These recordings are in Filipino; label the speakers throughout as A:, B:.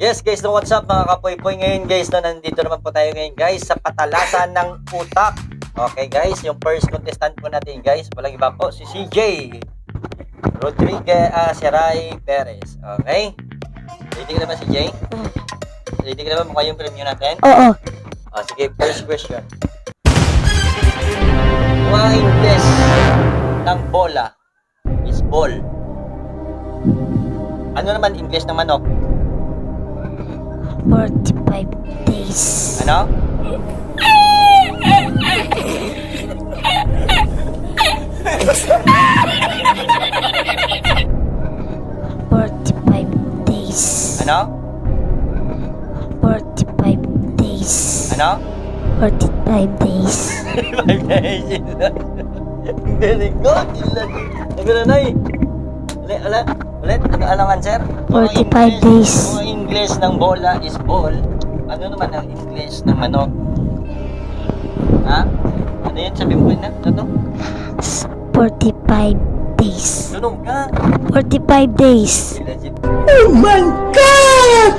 A: Yes guys, no, what's up mga kapoy-poy? Ngayon guys, no, nandito naman po tayo ngayon guys sa patalasan ng utak. Okay guys, yung first contestant po natin guys, walang iba po, si CJ Rodriguez Seray Perez. Okay? Ready ka naman CJ? Ready ka naman mukha yung premyo natin?
B: Oo.
A: Sige, first question. Mga Ingles ng bola is ball. Ano naman Ingles ng manok?
B: 45 days.
A: Ano? Ano?
B: 45 days.
A: Ano?
B: 45 days.
A: 5 days. Very good. Nagulanoy. Ulit. Ano ang answer?
B: 45 days.
A: Mga English ng bola is ball. Ano naman ang English ng manok? Ha? Ano yun? Sabi mo na? Ano?
B: 45 days.
A: Sunog ka.
B: 45 days.
A: Oh my God!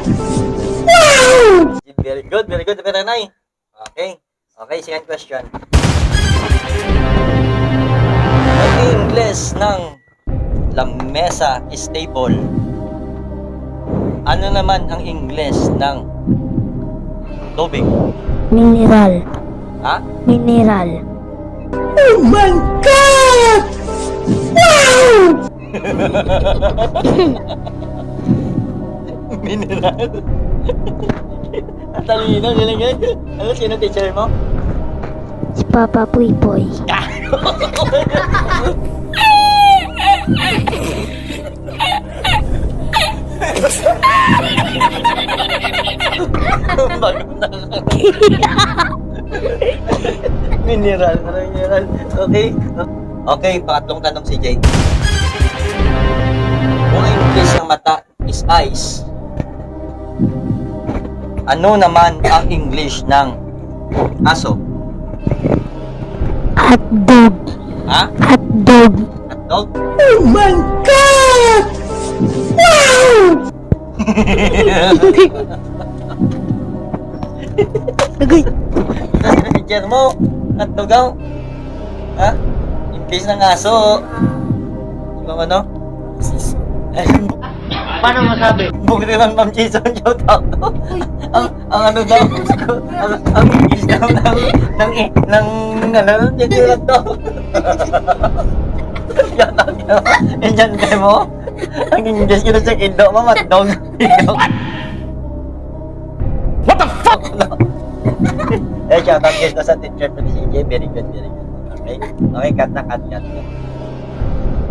A: Wow! Very good. Pero nay. Okay, second question. Ang English ng lamesa is table. Ano naman ang English ng tubig?
B: Mineral.
A: Ha?
B: Mineral.
A: Oh my God! Wow! Mineral. Ang talino, galing. Ano, sino teacher mo?
B: Si Papa Puy-Puy.
A: Bago na. Mineral. Okay, pangatlong tanong si Jay. Kung ang English ng mata is eyes, ano naman ang English ng aso?
B: Hotdog.
A: Ha?
B: Hotdog.
A: Hotdog?
B: Oh my God! Wow! Agay.
A: Teacher mo, hotdog daw. Ha? English ng aso. Ibang ano?
C: Paano masabi?
A: Bukti lang Ma'am Jason, shout out. ang ano daw, ang English daw ng teacher to. Shout out ka. Yan kayo mo. Ang English yun sa Indo, mamatdog. What the fuck? Shout out guys sa teacher to ni CJ. Very good. Okay, cut na.